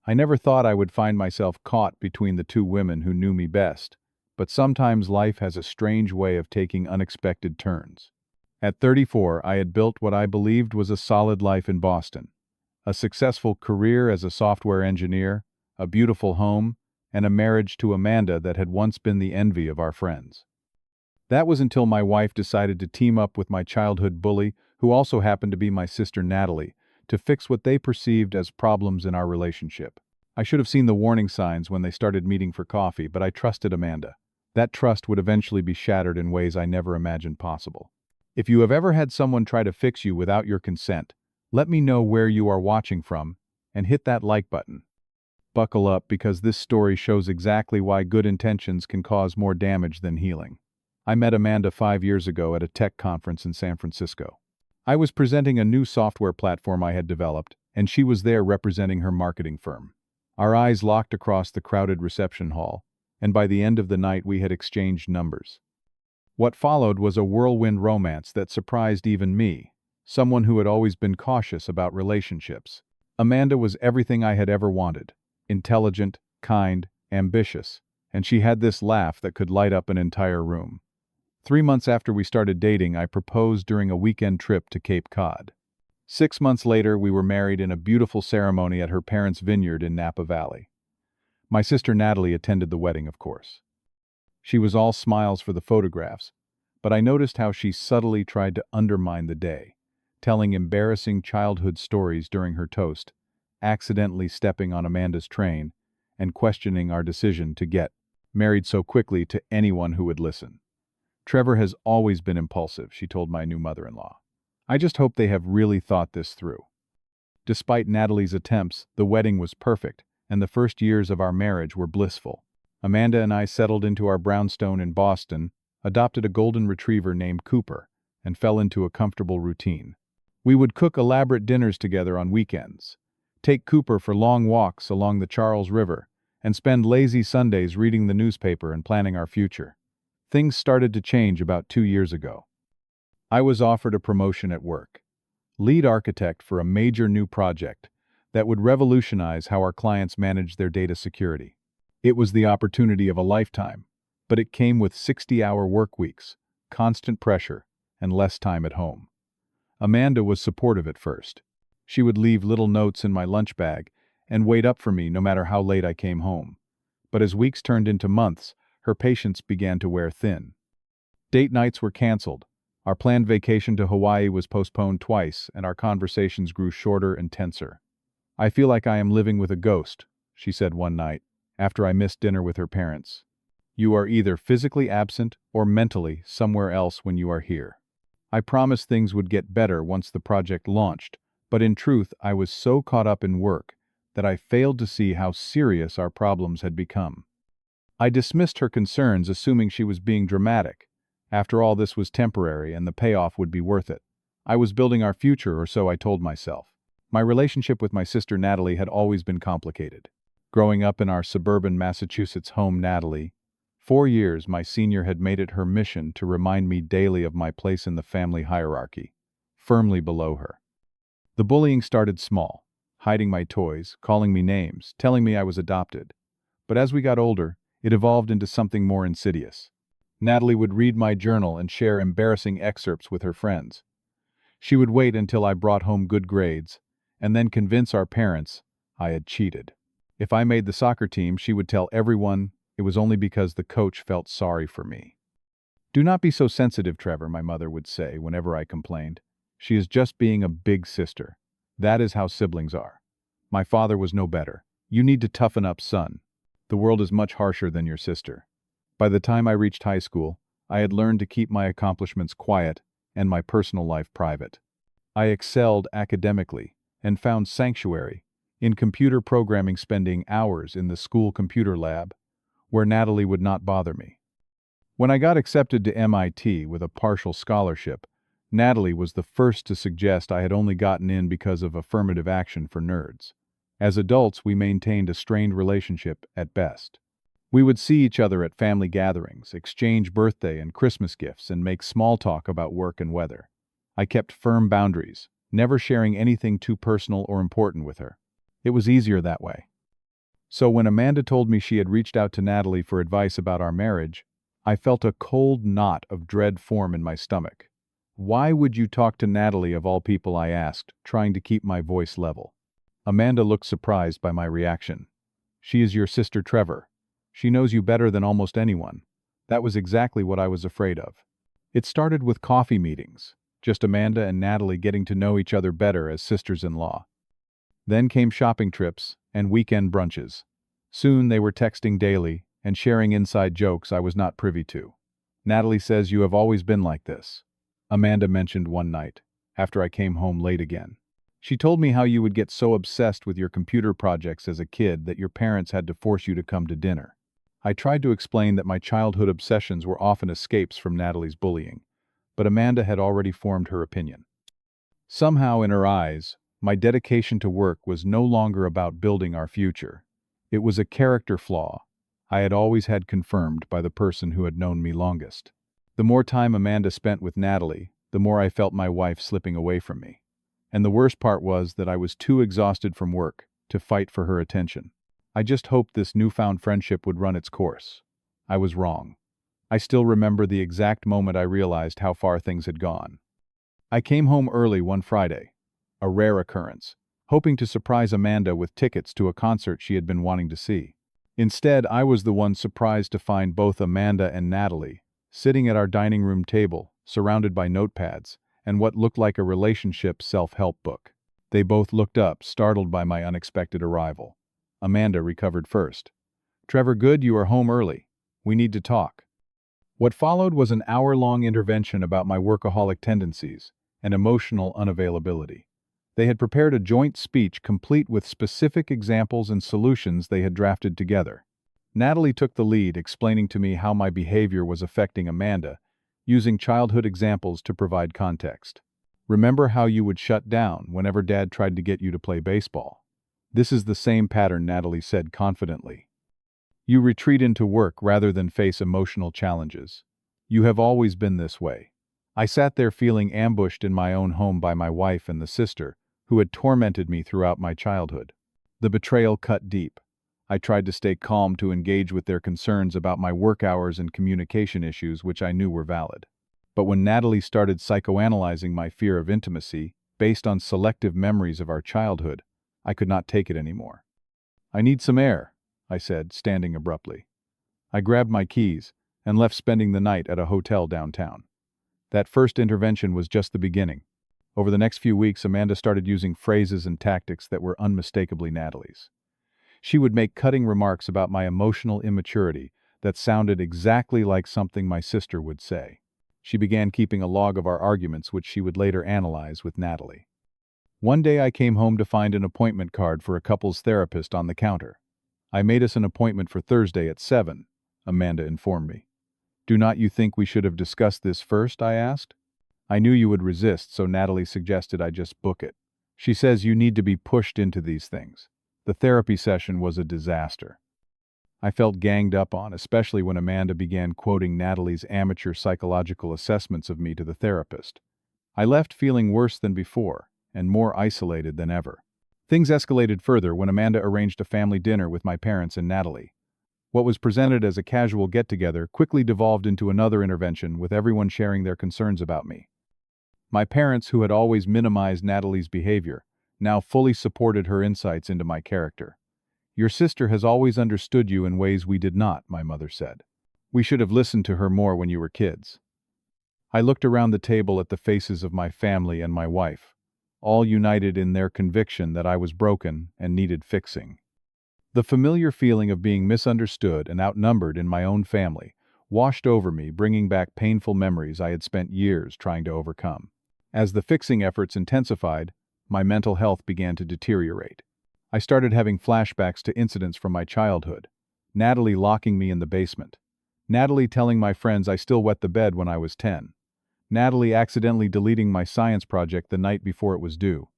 I never thought I would find myself caught between the two women who knew me best, but sometimes life has a strange way of taking unexpected turns. At 34, I had built what I believed was a solid life in Boston. A successful career as a software engineer, a beautiful home, and a marriage to Amanda that had once been the envy of our friends. That was until my wife decided to team up with my childhood bully, who also happened to be my sister Natalie, to fix what they perceived as problems in our relationship. I should have seen the warning signs when they started meeting for coffee, but I trusted Amanda. That trust would eventually be shattered in ways I never imagined possible. If you have ever had someone try to fix you without your consent, let me know where you are watching from, and hit that like button. Buckle up, because this story shows exactly why good intentions can cause more damage than healing. I met Amanda 5 years ago at a tech conference in San Francisco. I was presenting a new software platform I had developed, and she was there representing her marketing firm. Our eyes locked across the crowded reception hall, and by the end of the night we had exchanged numbers. What followed was a whirlwind romance that surprised even me, someone who had always been cautious about relationships. Amanda was everything I had ever wanted: intelligent, kind, ambitious, and she had this laugh that could light up an entire room. 3 months after we started dating, I proposed during a weekend trip to Cape Cod. 6 months later, we were married in a beautiful ceremony at her parents' vineyard in Napa Valley. My sister Natalie attended the wedding, of course. She was all smiles for the photographs, but I noticed how she subtly tried to undermine the day, telling embarrassing childhood stories during her toast, accidentally stepping on Amanda's train, and questioning our decision to get married so quickly to anyone who would listen. "Trevor has always been impulsive," she told my new mother-in-law. "I just hope they have really thought this through." Despite Natalie's attempts, the wedding was perfect, and the first years of our marriage were blissful. Amanda and I settled into our brownstone in Boston, adopted a golden retriever named Cooper, and fell into a comfortable routine. We would cook elaborate dinners together on weekends, take Cooper for long walks along the Charles River, and spend lazy Sundays reading the newspaper and planning our future. Things started to change about 2 years ago. I was offered a promotion at work, lead architect for a major new project that would revolutionize how our clients manage their data security. It was the opportunity of a lifetime, but it came with 60-hour work weeks, constant pressure, and less time at home. Amanda was supportive at first. She would leave little notes in my lunch bag and wait up for me no matter how late I came home. But as weeks turned into months, her patience began to wear thin. Date nights were canceled, our planned vacation to Hawaii was postponed twice, and our conversations grew shorter and tenser. "I feel like I am living with a ghost," she said one night, after I missed dinner with her parents. "You are either physically absent or mentally somewhere else when you are here." I promised things would get better once the project launched, but in truth I was so caught up in work that I failed to see how serious our problems had become. I dismissed her concerns, assuming she was being dramatic. After all, this was temporary and the payoff would be worth it. I was building our future, or so I told myself. My relationship with my sister Natalie had always been complicated. Growing up in our suburban Massachusetts home, Natalie, 4 years, my senior, had made it her mission to remind me daily of my place in the family hierarchy, firmly below her. The bullying started small, hiding my toys, calling me names, telling me I was adopted. But as we got older, it evolved into something more insidious. Natalie would read my journal and share embarrassing excerpts with her friends. She would wait until I brought home good grades, and then convince our parents I had cheated. If I made the soccer team, she would tell everyone it was only because the coach felt sorry for me. "Do not be so sensitive, Trevor," my mother would say whenever I complained. "She is just being a big sister. That is how siblings are." My father was no better. "You need to toughen up, son. The world is much harsher than your sister." By the time I reached high school, I had learned to keep my accomplishments quiet and my personal life private. I excelled academically and found sanctuary in computer programming, spending hours in the school computer lab, where Natalie would not bother me. When I got accepted to MIT with a partial scholarship, Natalie was the first to suggest I had only gotten in because of affirmative action for nerds. As adults, we maintained a strained relationship at best. We would see each other at family gatherings, exchange birthday and Christmas gifts, and make small talk about work and weather. I kept firm boundaries, never sharing anything too personal or important with her. It was easier that way. So when Amanda told me she had reached out to Natalie for advice about our marriage, I felt a cold knot of dread form in my stomach. "Why would you talk to Natalie of all people?" I asked, trying to keep my voice level. Amanda looked surprised by my reaction. "She is your sister Trevor. She knows you better than almost anyone." That was exactly what I was afraid of. It started with coffee meetings, just Amanda and Natalie getting to know each other better as sisters-in-law. Then came shopping trips and weekend brunches. Soon they were texting daily and sharing inside jokes I was not privy to. "Natalie says you have always been like this," Amanda mentioned one night, after I came home late again. "She told me how you would get so obsessed with your computer projects as a kid that your parents had to force you to come to dinner." I tried to explain that my childhood obsessions were often escapes from Natalie's bullying, but Amanda had already formed her opinion. Somehow in her eyes, my dedication to work was no longer about building our future. It was a character flaw I had always had confirmed by the person who had known me longest. The more time Amanda spent with Natalie, the more I felt my wife slipping away from me. And the worst part was that I was too exhausted from work to fight for her attention. I just hoped this newfound friendship would run its course. I was wrong. I still remember the exact moment I realized how far things had gone. I came home early one Friday, a rare occurrence, hoping to surprise Amanda with tickets to a concert she had been wanting to see. Instead, I was the one surprised to find both Amanda and Natalie sitting at our dining room table, surrounded by notepads and what looked like a relationship self-help book. They both looked up, startled by my unexpected arrival. Amanda recovered first. "Trevor, good you are home early. We need to talk." What followed was an hour-long intervention about my workaholic tendencies and emotional unavailability. They had prepared a joint speech complete with specific examples and solutions they had drafted together. Natalie took the lead, explaining to me how my behavior was affecting Amanda, using childhood examples to provide context. "Remember how you would shut down whenever Dad tried to get you to play baseball? This is the same pattern," Natalie said confidently. "You retreat into work rather than face emotional challenges. You have always been this way." I sat there feeling ambushed in my own home by my wife and the sister who had tormented me throughout my childhood. The betrayal cut deep. I tried to stay calm to engage with their concerns about my work hours and communication issues, which I knew were valid. But when Natalie started psychoanalyzing my fear of intimacy, based on selective memories of our childhood, I could not take it anymore. "I need some air," I said, standing abruptly. I grabbed my keys and left, spending the night at a hotel downtown. That first intervention was just the beginning. Over the next few weeks, Amanda started using phrases and tactics that were unmistakably Natalie's. She would make cutting remarks about my emotional immaturity that sounded exactly like something my sister would say. She began keeping a log of our arguments, which she would later analyze with Natalie. One day I came home to find an appointment card for a couples therapist on the counter. "I made us an appointment for Thursday at 7, Amanda informed me. "Do not you think we should have discussed this first?" I asked. "I knew you would resist, so Natalie suggested I just book it. She says you need to be pushed into these things." The therapy session was a disaster. I felt ganged up on, especially when Amanda began quoting Natalie's amateur psychological assessments of me to the therapist. I left feeling worse than before, and more isolated than ever. Things escalated further when Amanda arranged a family dinner with my parents and Natalie. What was presented as a casual get-together quickly devolved into another intervention, with everyone sharing their concerns about me. My parents, who had always minimized Natalie's behavior, now fully supported her insights into my character. "Your sister has always understood you in ways we did not," my mother said. "We should have listened to her more when you were kids." I looked around the table at the faces of my family and my wife, all united in their conviction that I was broken and needed fixing. The familiar feeling of being misunderstood and outnumbered in my own family washed over me, bringing back painful memories I had spent years trying to overcome. As the fixing efforts intensified, my mental health began to deteriorate. I started having flashbacks to incidents from my childhood. Natalie locking me in the basement. Natalie telling my friends I still wet the bed when I was 10. Natalie accidentally deleting my science project the night before it was due.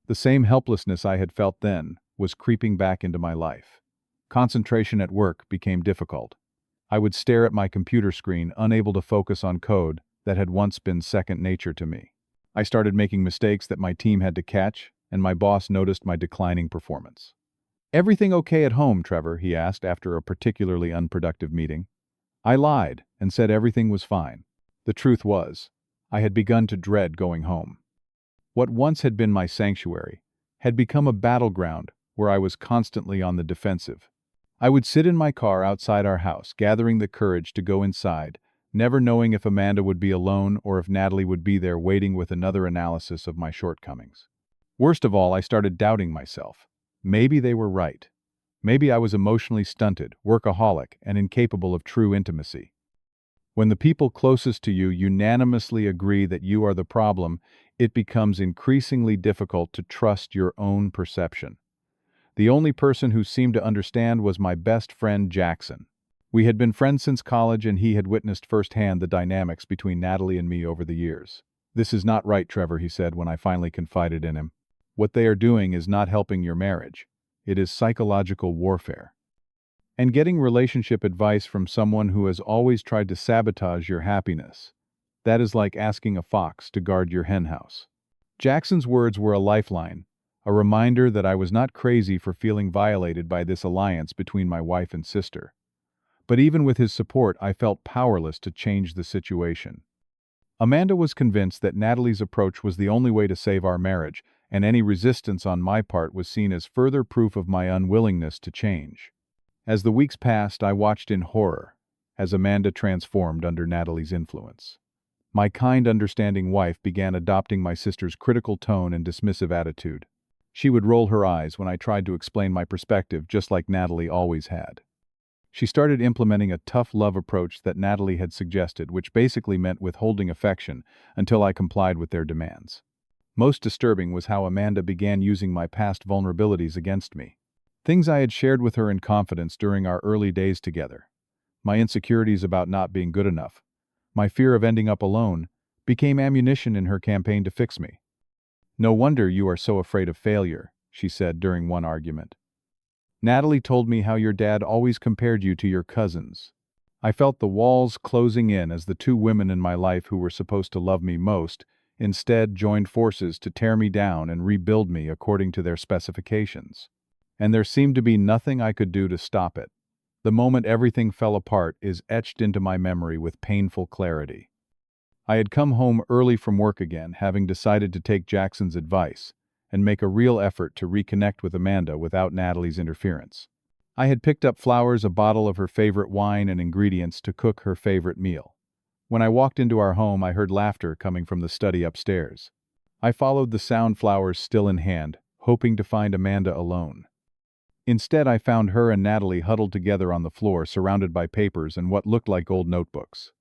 The same helplessness I had felt then was creeping back into my life. Concentration at work became difficult. I would stare at my computer screen, unable to focus on code that had once been second nature to me. I started making mistakes that my team had to catch, and my boss noticed my declining performance. "Everything okay at home, Trevor?" he asked after a particularly unproductive meeting. I lied and said everything was fine. The truth was, I had begun to dread going home. What once had been my sanctuary had become a battleground where I was constantly on the defensive. I would sit in my car outside our house, gathering the courage to go inside, never knowing if Amanda would be alone or if Natalie would be there waiting with another analysis of my shortcomings. Worst of all, I started doubting myself. Maybe they were right. Maybe I was emotionally stunted, workaholic, and incapable of true intimacy. When the people closest to you unanimously agree that you are the problem, it becomes increasingly difficult to trust your own perception. The only person who seemed to understand was my best friend Jackson. We had been friends since college, and he had witnessed firsthand the dynamics between Natalie and me over the years. "This is not right, Trevor," he said when I finally confided in him. "What they are doing is not helping your marriage. It is psychological warfare. And getting relationship advice from someone who has always tried to sabotage your happiness, that is like asking a fox to guard your henhouse." Jackson's words were a lifeline, a reminder that I was not crazy for feeling violated by this alliance between my wife and sister. But even with his support, I felt powerless to change the situation. Amanda was convinced that Natalie's approach was the only way to save our marriage, and any resistance on my part was seen as further proof of my unwillingness to change. As the weeks passed, I watched in horror as Amanda transformed under Natalie's influence. My kind, understanding wife began adopting my sister's critical tone and dismissive attitude. She would roll her eyes when I tried to explain my perspective, just like Natalie always had. She started implementing a tough love approach that Natalie had suggested, which basically meant withholding affection until I complied with their demands. Most disturbing was how Amanda began using my past vulnerabilities against me. Things I had shared with her in confidence during our early days together. My insecurities about not being good enough, my fear of ending up alone, became ammunition in her campaign to fix me. "No wonder you are so afraid of failure," she said during one argument. "Natalie told me how your dad always compared you to your cousins." I felt the walls closing in as the two women in my life who were supposed to love me most instead joined forces to tear me down and rebuild me according to their specifications. And there seemed to be nothing I could do to stop it. The moment everything fell apart is etched into my memory with painful clarity. I had come home early from work again, having decided to take Jackson's advice and make a real effort to reconnect with Amanda without Natalie's interference. I had picked up flowers, a bottle of her favorite wine, and ingredients to cook her favorite meal. When I walked into our home, I heard laughter coming from the study upstairs. I followed the sound, flowers still in hand, hoping to find Amanda alone. Instead, I found her and Natalie huddled together on the floor, surrounded by papers and what looked like old notebooks.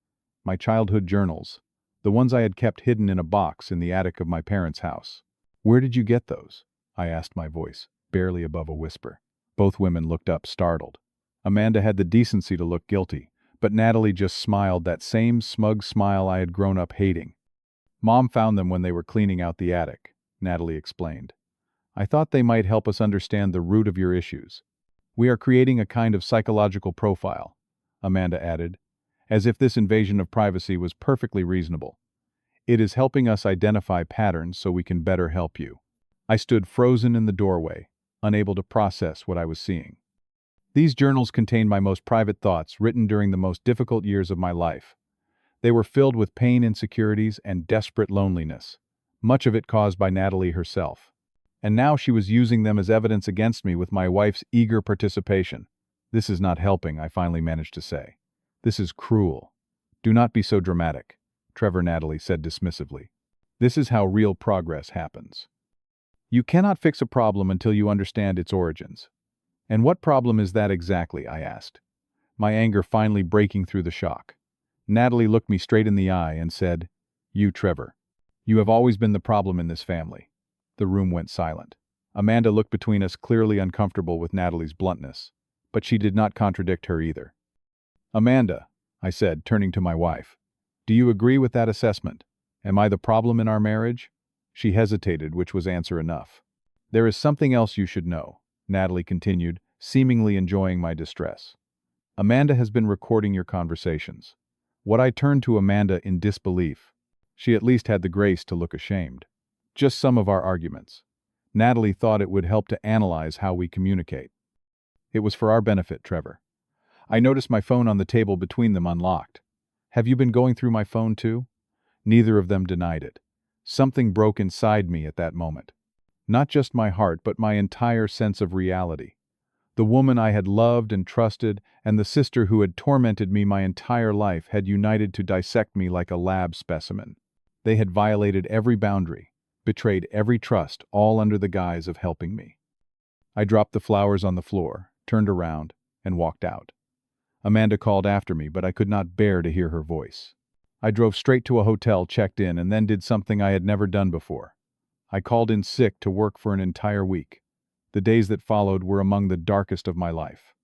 My childhood journals, the ones I had kept hidden in a box in the attic of my parents' house. "Where did you get those?" I asked, my voice barely above a whisper. Both women looked up, startled. Amanda had the decency to look guilty, but Natalie just smiled, that same smug smile I had grown up hating. "Mom found them when they were cleaning out the attic," Natalie explained. "I thought they might help us understand the root of your issues. We are creating a kind of psychological profile," Amanda added, as if this invasion of privacy was perfectly reasonable. "It is helping us identify patterns so we can better help you." I stood frozen in the doorway, unable to process what I was seeing. These journals contained my most private thoughts, written during the most difficult years of my life. They were filled with pain, insecurities, and desperate loneliness, much of it caused by Natalie herself. And now she was using them as evidence against me with my wife's eager participation. "This is not helping," I finally managed to say. "This is cruel." "Do not be so dramatic," Trevor, Natalie said dismissively. "This is how real progress happens. You cannot fix a problem until you understand its origins." "And what problem is that exactly?" I asked, my anger finally breaking through the shock. Natalie looked me straight in the eye and said, "You, Trevor. You have always been the problem in this family." The room went silent. Amanda looked between us, clearly uncomfortable with Natalie's bluntness, but she did not contradict her either. "Amanda," I said, turning to my wife, "do you agree with that assessment? Am I the problem in our marriage?" She hesitated, which was answer enough. "There is something else you should know," Natalie continued, seemingly enjoying my distress. "Amanda has been recording your conversations." What I turned to Amanda in disbelief. She at least had the grace to look ashamed. "Just some of our arguments. Natalie thought it would help to analyze how we communicate." It was for our benefit, Trevor. I noticed my phone on the table between them unlocked. Have you been going through my phone too? Neither of them denied it. Something broke inside me at that moment. Not just my heart, but my entire sense of reality. The woman I had loved and trusted, and the sister who had tormented me my entire life had united to dissect me like a lab specimen. They had violated every boundary, betrayed every trust, all under the guise of helping me. I dropped the flowers on the floor, turned around, and walked out. Amanda called after me, but I could not bear to hear her voice. I drove straight to a hotel, checked in, and then did something I had never done before. I called in sick to work for an entire week. The days that followed were among the darkest of my life.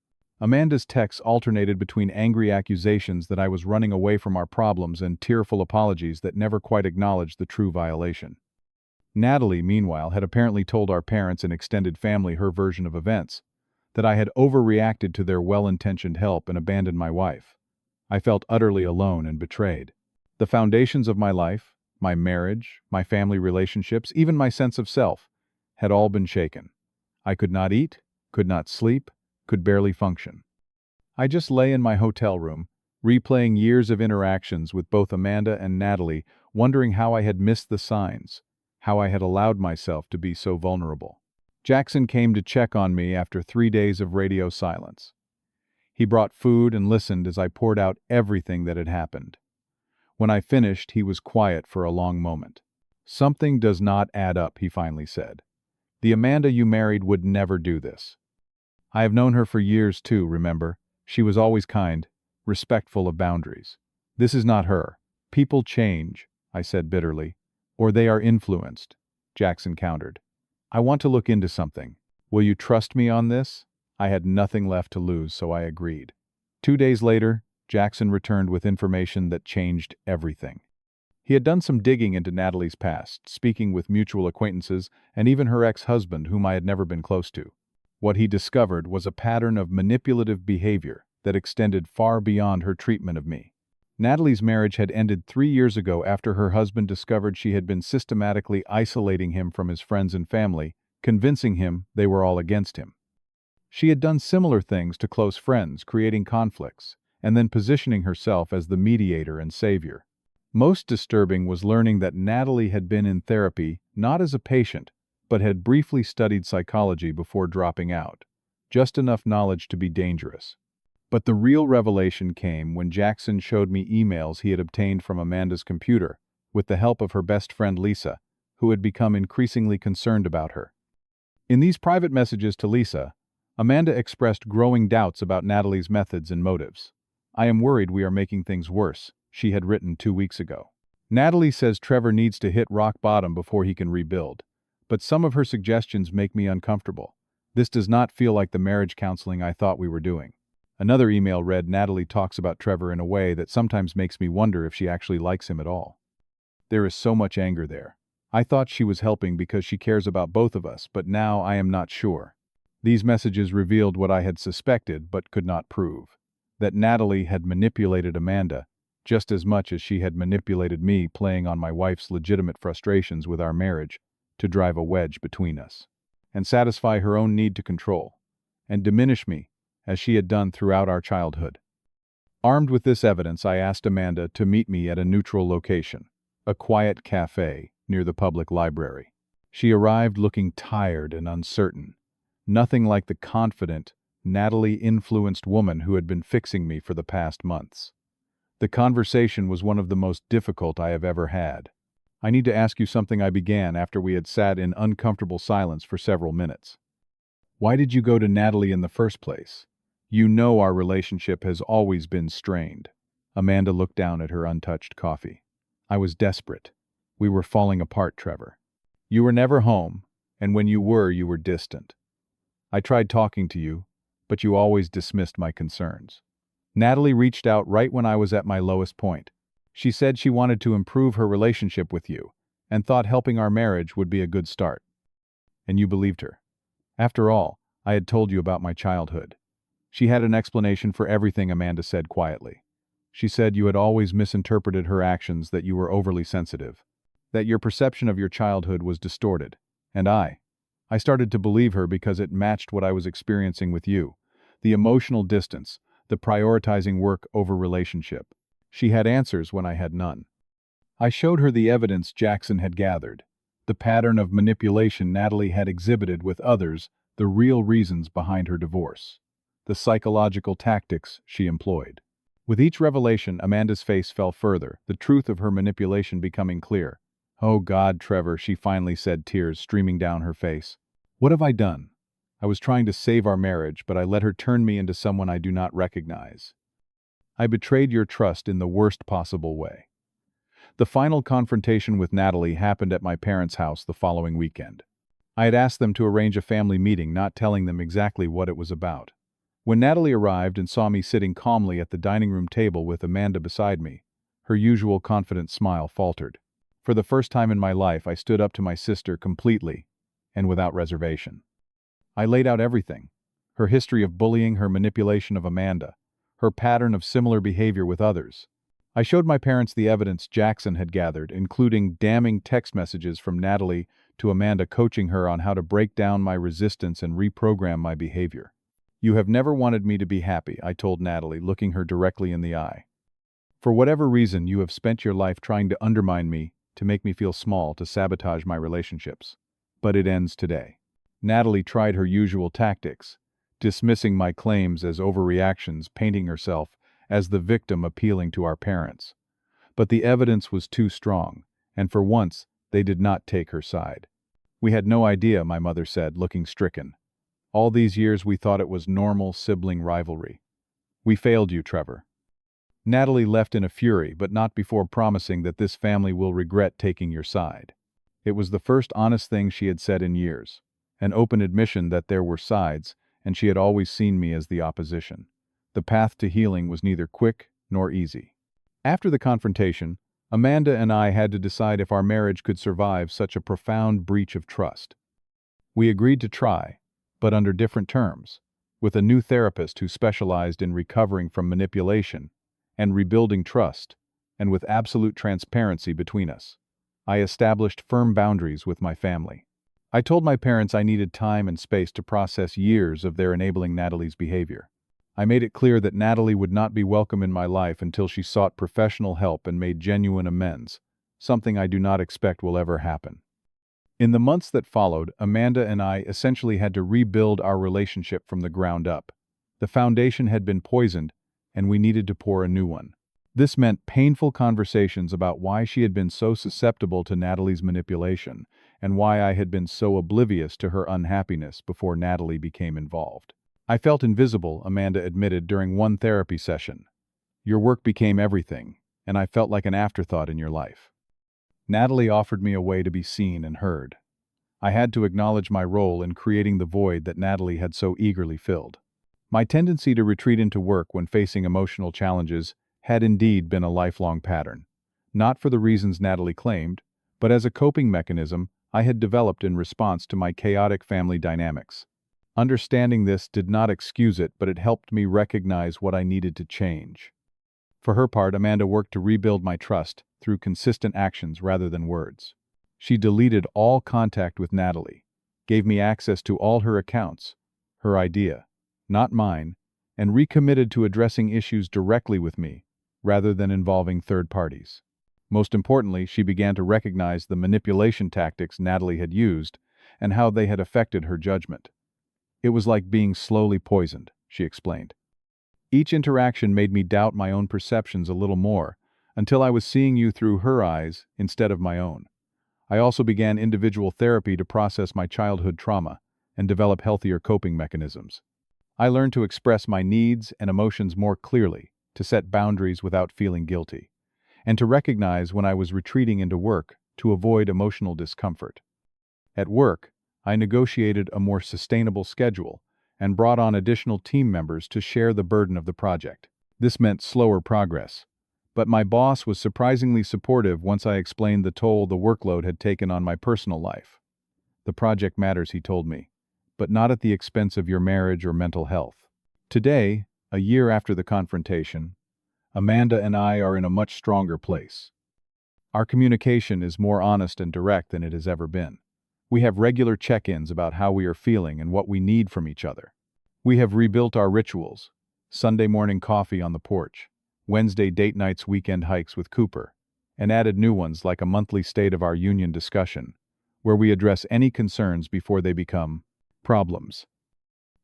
Amanda's texts alternated between angry accusations that I was running away from our problems and tearful apologies that never quite acknowledged the true violation. Natalie, meanwhile, had apparently told our parents and extended family her version of events, that I had overreacted to their well-intentioned help and abandoned my wife. I felt utterly alone and betrayed. The foundations of my life, my marriage, my family relationships, even my sense of self, had all been shaken. I could not eat, could not sleep, could barely function. I just lay in my hotel room, replaying years of interactions with both Amanda and Natalie, wondering how I had missed the signs, how I had allowed myself to be so vulnerable. Jackson came to check on me after 3 days of radio silence. He brought food and listened as I poured out everything that had happened. When I finished, he was quiet for a long moment. "Something does not add up," he finally said. "The Amanda you married would never do this. I have known her for years too, remember? She was always kind, respectful of boundaries. This is not her. People change," I said bitterly. "Or they are influenced," Jackson countered. "I want to look into something. Will you trust me on this?" I had nothing left to lose, so I agreed. 2 days later, Jackson returned with information that changed everything. He had done some digging into Natalie's past, speaking with mutual acquaintances and even her ex-husband, whom I had never been close to. What he discovered was a pattern of manipulative behavior that extended far beyond her treatment of me. Natalie's marriage had ended 3 years ago after her husband discovered she had been systematically isolating him from his friends and family, convincing him they were all against him. She had done similar things to close friends, creating conflicts, and then positioning herself as the mediator and savior. Most disturbing was learning that Natalie had been in therapy not as a patient, but had briefly studied psychology before dropping out, just enough knowledge to be dangerous. But the real revelation came when Jackson showed me emails he had obtained from Amanda's computer, with the help of her best friend Lisa, who had become increasingly concerned about her. In these private messages to Lisa, Amanda expressed growing doubts about Natalie's methods and motives. "I am worried we are making things worse," she had written 2 weeks ago. "Natalie says Trevor needs to hit rock bottom before he can rebuild, but some of her suggestions make me uncomfortable. This does not feel like the marriage counseling I thought we were doing." Another email read, "Natalie talks about Trevor in a way that sometimes makes me wonder if she actually likes him at all." There is so much anger there. I thought she was helping because she cares about both of us, but now I am not sure. These messages revealed what I had suspected but could not prove: that Natalie had manipulated Amanda just as much as she had manipulated me, playing on my wife's legitimate frustrations with our marriage to drive a wedge between us, and satisfy her own need to control, and diminish me as she had done throughout our childhood. Armed with this evidence, I asked Amanda to meet me at a neutral location, a quiet cafe near the public library. She arrived looking tired and uncertain, nothing like the confident, Natalie-influenced woman who had been fixing me for the past months. The conversation was one of the most difficult I have ever had. "I need to ask you something," I began after we had sat in uncomfortable silence for several minutes. "Why did you go to Natalie in the first place? You know our relationship has always been strained." Amanda looked down at her untouched coffee. "I was desperate. We were falling apart, Trevor. You were never home, and when you were distant. I tried talking to you, but you always dismissed my concerns. Natalie reached out right when I was at my lowest point. She said she wanted to improve her relationship with you, and thought helping our marriage would be a good start. And you believed her. After all, I had told you about my childhood." She had an explanation for everything, Amanda said quietly. "She said you had always misinterpreted her actions, that you were overly sensitive, that your perception of your childhood was distorted. And I started to believe her because it matched what I was experiencing with you. the emotional distance, the prioritizing work over relationship. She had answers when I had none. I showed her the evidence Jackson had gathered, the pattern of manipulation Natalie had exhibited with others, the real reasons behind her divorce, the psychological tactics she employed. With each revelation, Amanda's face fell further, the truth of her manipulation becoming clear. "Oh God, Trevor," she finally said, tears streaming down her face. "What have I done? I was trying to save our marriage, but I let her turn me into someone I do not recognize. I betrayed your trust in the worst possible way." The final confrontation with Natalie happened at my parents' house the following weekend. I had asked them to arrange a family meeting, not telling them exactly what it was about. When Natalie arrived and saw me sitting calmly at the dining room table with Amanda beside me, her usual confident smile faltered. For the first time in my life, I stood up to my sister completely and without reservation. I laid out everything: her history of bullying, her manipulation of Amanda, her pattern of similar behavior with others. I showed my parents the evidence Jackson had gathered, including damning text messages from Natalie to Amanda coaching her on how to break down my resistance and reprogram my behavior. "You have never wanted me to be happy," I told Natalie, looking her directly in the eye. "For whatever reason, you have spent your life trying to undermine me, to make me feel small, to sabotage my relationships. But it ends today." Natalie tried her usual tactics, dismissing my claims as overreactions, painting herself as the victim appealing to our parents. But the evidence was too strong, and for once, they did not take her side. "We had no idea," my mother said, looking stricken. "All these years we thought it was normal sibling rivalry. We failed you, Trevor." Natalie left in a fury, but not before promising that this family will regret taking your side. It was the first honest thing she had said in years, an open admission that there were sides, and she had always seen me as the opposition. The path to healing was neither quick nor easy. After the confrontation, Amanda and I had to decide if our marriage could survive such a profound breach of trust. We agreed to try, but under different terms, with a new therapist who specialized in recovering from manipulation and rebuilding trust, and with absolute transparency between us. I established firm boundaries with my family. I told my parents I needed time and space to process years of their enabling Natalie's behavior. I made it clear that Natalie would not be welcome in my life until she sought professional help and made genuine amends, something I do not expect will ever happen. In the months that followed, Amanda and I essentially had to rebuild our relationship from the ground up. The foundation had been poisoned, and we needed to pour a new one. This meant painful conversations about why she had been so susceptible to Natalie's manipulation, and why I had been so oblivious to her unhappiness before Natalie became involved. "I felt invisible," Amanda admitted during one therapy session. "Your work became everything, and I felt like an afterthought in your life." Natalie offered me a way to be seen and heard. I had to acknowledge my role in creating the void that Natalie had so eagerly filled. My tendency to retreat into work when facing emotional challenges had indeed been a lifelong pattern, not for the reasons Natalie claimed, but as a coping mechanism I had developed in response to my chaotic family dynamics. Understanding this did not excuse it, but it helped me recognize what I needed to change. For her part, Amanda worked to rebuild my trust through consistent actions rather than words. She deleted all contact with Natalie, gave me access to all her accounts, her idea, not mine, and recommitted to addressing issues directly with me, rather than involving third parties. Most importantly, she began to recognize the manipulation tactics Natalie had used and how they had affected her judgment. "It was like being slowly poisoned," she explained. "Each interaction made me doubt my own perceptions a little more, until I was seeing you through her eyes instead of my own." I also began individual therapy to process my childhood trauma and develop healthier coping mechanisms. I learned to express my needs and emotions more clearly, to set boundaries without feeling guilty, and to recognize when I was retreating into work to avoid emotional discomfort. At work, I negotiated a more sustainable schedule and brought on additional team members to share the burden of the project. This meant slower progress, but my boss was surprisingly supportive once I explained the toll the workload had taken on my personal life. "The project matters," he told me, "but not at the expense of your marriage or mental health." Today, a year after the confrontation, Amanda and I are in a much stronger place. Our communication is more honest and direct than it has ever been. We have regular check-ins about how we are feeling and what we need from each other. We have rebuilt our rituals: Sunday morning coffee on the porch, Wednesday date nights, weekend hikes with Cooper, and added new ones like a monthly State of our Union discussion, where we address any concerns before they become problems.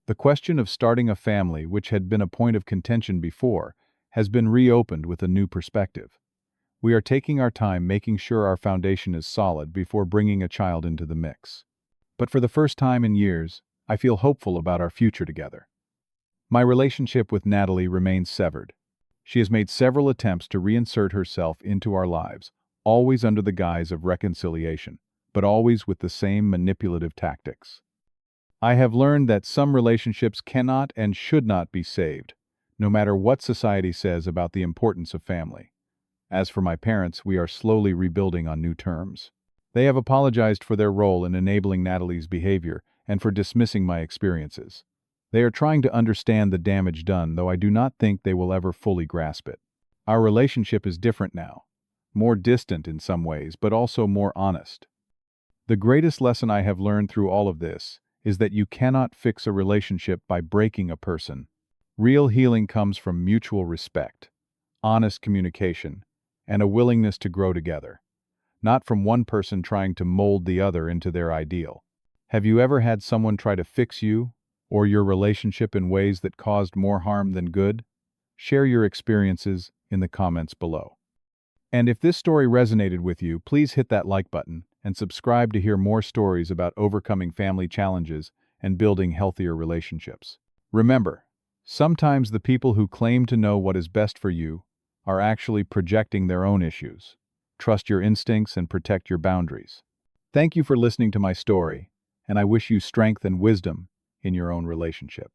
The question of starting a family, which had been a point of contention before, has been reopened with a new perspective. We are taking our time making sure our foundation is solid before bringing a child into the mix. But for the first time in years, I feel hopeful about our future together. My relationship with Natalie remains severed. She has made several attempts to reinsert herself into our lives, always under the guise of reconciliation, but always with the same manipulative tactics. I have learned that some relationships cannot and should not be saved, no matter what society says about the importance of family. As for my parents, we are slowly rebuilding on new terms. They have apologized for their role in enabling Natalie's behavior and for dismissing my experiences. They are trying to understand the damage done, though I do not think they will ever fully grasp it. Our relationship is different now, more distant in some ways, but also more honest. The greatest lesson I have learned through all of this is that you cannot fix a relationship by breaking a person. Real healing comes from mutual respect, honest communication, and a willingness to grow together, not from one person trying to mold the other into their ideal. Have you ever had someone try to fix you or your relationship in ways that caused more harm than good? Share your experiences in the comments below. And if this story resonated with you, please hit that like button and subscribe to hear more stories about overcoming family challenges and building healthier relationships. Remember, sometimes the people who claim to know what is best for you are actually projecting their own issues. Trust your instincts and protect your boundaries. Thank you for listening to my story, and I wish you strength and wisdom in your own relationships.